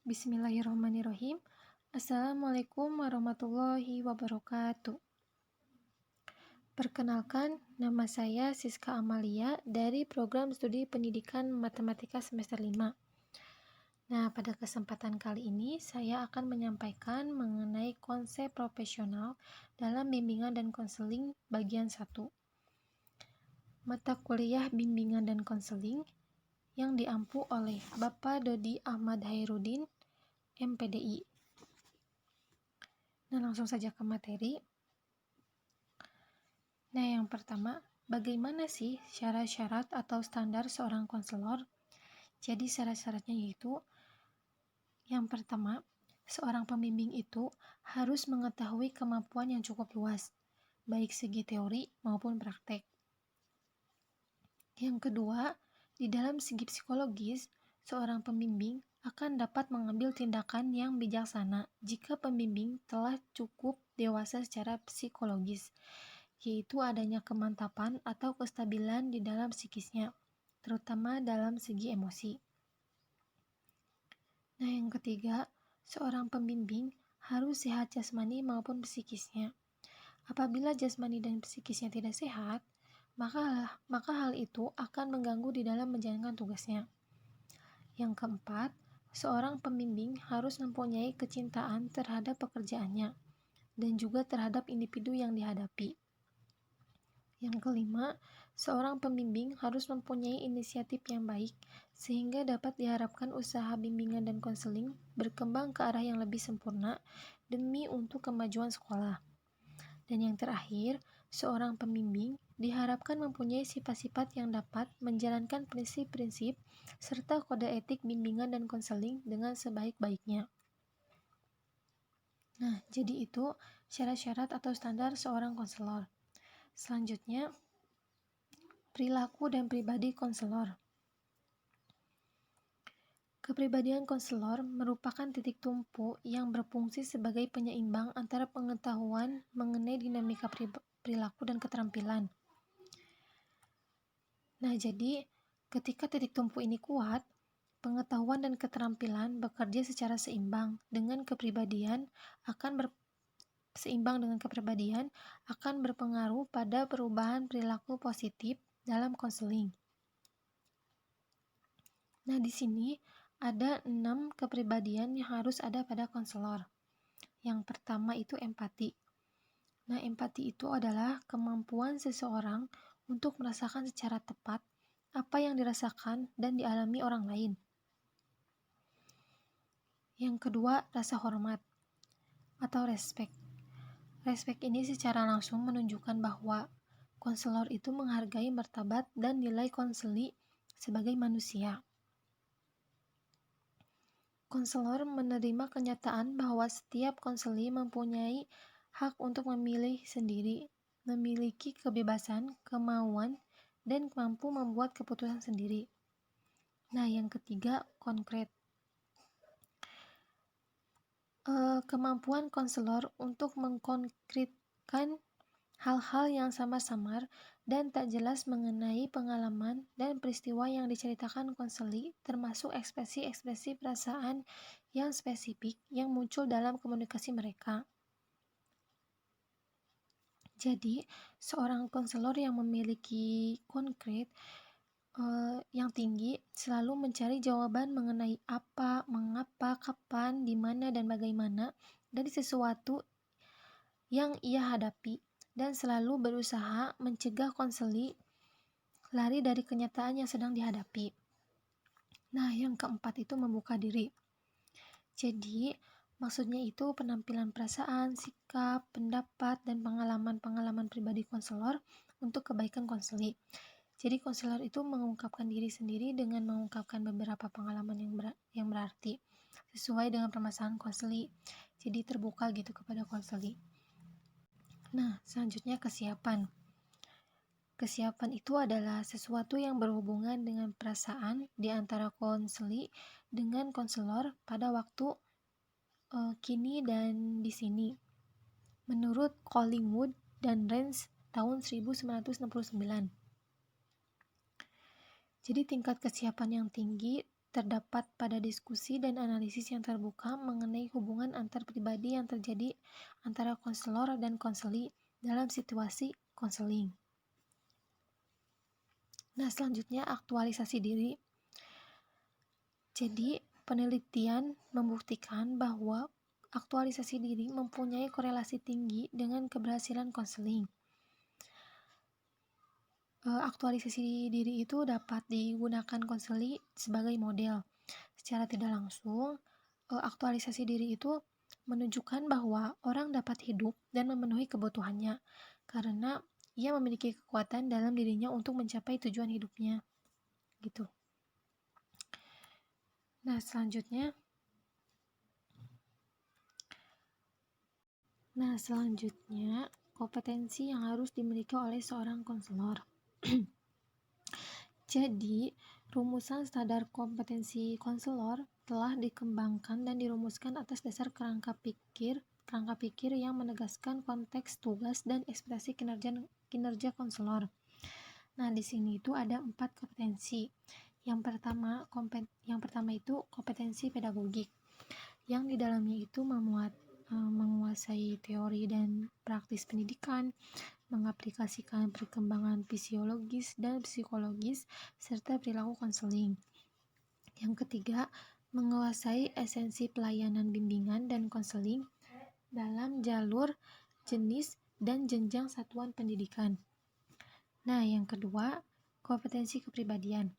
Bismillahirrahmanirrahim. Assalamualaikum warahmatullahi wabarakatuh. Perkenalkan, nama saya Siska Amalia dari Program Studi Pendidikan Matematika Semester 5. Nah, pada kesempatan kali ini saya akan menyampaikan mengenai konsep profesional dalam bimbingan dan konseling bagian 1. Mata kuliah bimbingan dan konseling yang diampu oleh Bapak Dodi Ahmad Hairudin, MPDI. Nah, langsung saja ke materi. Nah, yang pertama, bagaimana sih syarat-syarat atau standar seorang konselor? Jadi syarat-syaratnya yaitu, yang pertama, seorang pembimbing itu harus mengetahui kemampuan yang cukup luas, baik segi teori maupun praktek. Yang kedua, di dalam segi psikologis, seorang pembimbing akan dapat mengambil tindakan yang bijaksana jika pembimbing telah cukup dewasa secara psikologis, yaitu adanya kemantapan atau kestabilan di dalam psikisnya, terutama dalam segi emosi. Nah, yang ketiga, seorang pembimbing harus sehat jasmani maupun psikisnya. Apabila jasmani dan psikisnya tidak sehat, maka hal itu akan mengganggu di dalam menjalankan tugasnya. Yang keempat, seorang pembimbing harus mempunyai kecintaan terhadap pekerjaannya dan juga terhadap individu yang dihadapi. Yang kelima, seorang pembimbing harus mempunyai inisiatif yang baik sehingga dapat diharapkan usaha bimbingan dan konseling berkembang ke arah yang lebih sempurna demi untuk kemajuan sekolah. Dan yang terakhir, seorang pembimbing diharapkan mempunyai sifat-sifat yang dapat menjalankan prinsip-prinsip serta kode etik bimbingan dan konseling dengan sebaik-baiknya. Nah, jadi itu syarat-syarat atau standar seorang konselor. Selanjutnya, perilaku dan pribadi konselor. Kepribadian konselor merupakan titik tumpu yang berfungsi sebagai penyeimbang antara pengetahuan mengenai dinamika perilaku dan keterampilan. Nah, jadi ketika titik tumpu ini kuat, pengetahuan dan keterampilan bekerja secara seimbang dengan kepribadian akan berpengaruh pada perubahan perilaku positif dalam konseling. Nah, di sini ada 6 kepribadian yang harus ada pada konselor. Yang pertama itu empati. Nah, empati itu adalah kemampuan seseorang untuk merasakan secara tepat apa yang dirasakan dan dialami orang lain. Yang kedua, rasa hormat atau respect. Respect ini secara langsung menunjukkan bahwa konselor itu menghargai martabat dan nilai konseli sebagai manusia. Konselor menerima kenyataan bahwa setiap konseli mempunyai hak untuk memilih sendiri, memiliki kebebasan, kemauan, dan mampu membuat keputusan sendiri. Nah, yang ketiga, konkret. Kemampuan konselor untuk mengkonkretkan hal-hal yang samar-samar dan tak jelas mengenai pengalaman dan peristiwa yang diceritakan konseli, termasuk ekspresi-ekspresi perasaan yang spesifik yang muncul dalam komunikasi mereka. Jadi, seorang konselor yang memiliki konkret yang tinggi selalu mencari jawaban mengenai apa, mengapa, kapan, di mana, dan bagaimana dari sesuatu yang ia hadapi, dan selalu berusaha mencegah konseli lari dari kenyataan yang sedang dihadapi. Nah, yang keempat itu membuka diri. Jadi, maksudnya itu penampilan perasaan, sikap, pendapat, dan pengalaman-pengalaman pribadi konselor untuk kebaikan konseli. Jadi, konselor itu mengungkapkan diri sendiri dengan mengungkapkan beberapa pengalaman yang berarti sesuai dengan permasalahan konseli. Jadi, terbuka gitu kepada konseli. Nah, selanjutnya kesiapan. Kesiapan itu adalah sesuatu yang berhubungan dengan perasaan di antara konseli dengan konselor pada waktu kini dan di sini. Menurut Collingwood dan Range tahun 1969. Jadi tingkat kesiapan yang tinggi terdapat pada diskusi dan analisis yang terbuka mengenai hubungan antar pribadi yang terjadi antara konselor dan konseli dalam situasi konseling. Nah, selanjutnya aktualisasi diri. Jadi, penelitian membuktikan bahwa aktualisasi diri mempunyai korelasi tinggi dengan keberhasilan konseling. Aktualisasi diri itu dapat digunakan konseli sebagai model. Secara tidak langsung, aktualisasi diri itu menunjukkan bahwa orang dapat hidup dan memenuhi kebutuhannya karena ia memiliki kekuatan dalam dirinya untuk mencapai tujuan hidupnya. Gitu. Nah, selanjutnya kompetensi yang harus dimiliki oleh seorang konselor. Jadi, rumusan standar kompetensi konselor telah dikembangkan dan dirumuskan atas dasar kerangka pikir yang menegaskan konteks tugas dan ekspresi kinerja konselor. Nah, di sini itu ada 4 kompetensi. Yang pertama itu kompetensi pedagogik, yang di dalamnya itu menguasai teori dan praktis pendidikan, mengaplikasikan perkembangan fisiologis dan psikologis, serta perilaku konseling. Yang ketiga, menguasai esensi pelayanan bimbingan dan konseling dalam jalur, jenis, dan jenjang satuan pendidikan. Nah, yang kedua, kompetensi kepribadian,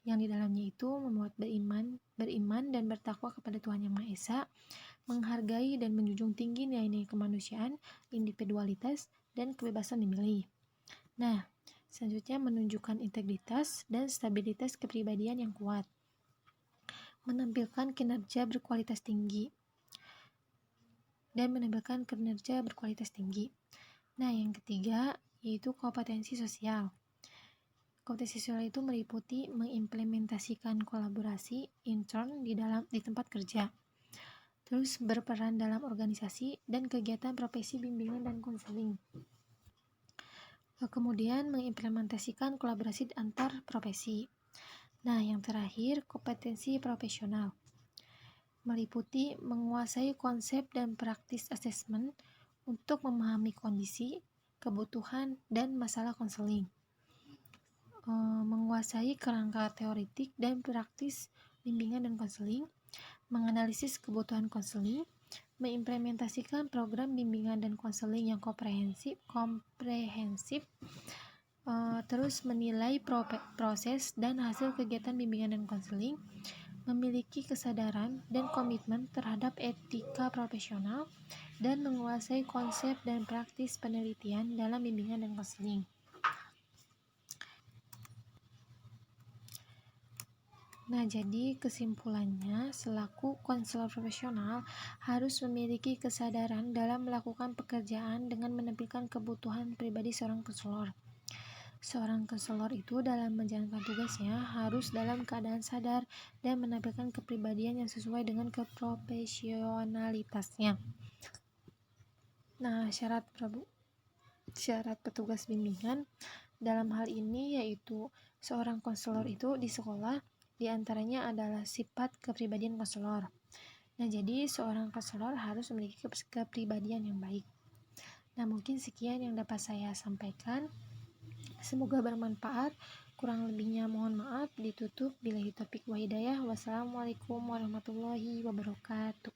yang di dalamnya itu memuat beriman dan bertakwa kepada Tuhan Yang Maha Esa, menghargai dan menjunjung tinggi nilai-nilai kemanusiaan, individualitas, dan kebebasan memilih. Nah, selanjutnya menunjukkan integritas dan stabilitas kepribadian yang kuat, menampilkan kinerja berkualitas tinggi. Nah, yang ketiga yaitu kompetensi sosial. Kompetensi sosial itu meliputi mengimplementasikan kolaborasi intern di tempat kerja, terus berperan dalam organisasi dan kegiatan profesi bimbingan dan konseling. Kemudian mengimplementasikan kolaborasi antar profesi. Nah, yang terakhir kompetensi profesional, meliputi menguasai konsep dan praktis asesmen untuk memahami kondisi, kebutuhan, dan masalah konseling, menguasai kerangka teoritik dan praktis bimbingan dan konseling, menganalisis kebutuhan konseling, mengimplementasikan program bimbingan dan konseling yang komprehensif, terus menilai proses dan hasil kegiatan bimbingan dan konseling, memiliki kesadaran dan komitmen terhadap etika profesional, dan menguasai konsep dan praktis penelitian dalam bimbingan dan konseling. Nah, jadi kesimpulannya, selaku konselor profesional harus memiliki kesadaran dalam melakukan pekerjaan dengan menampilkan kebutuhan pribadi seorang konselor. Seorang konselor itu dalam menjalankan tugasnya harus dalam keadaan sadar dan menampilkan kepribadian yang sesuai dengan keprofesionalitasnya. Nah, syarat petugas bimbingan dalam hal ini yaitu seorang konselor itu di sekolah diantaranya adalah sifat kepribadian konselor. Nah, jadi seorang konselor harus memiliki kepribadian yang baik. Nah, mungkin sekian yang dapat saya sampaikan. Semoga bermanfaat. Kurang lebihnya mohon maaf. Ditutup. Billahi taufiq wa hidayah. Wassalamualaikum warahmatullahi wabarakatuh.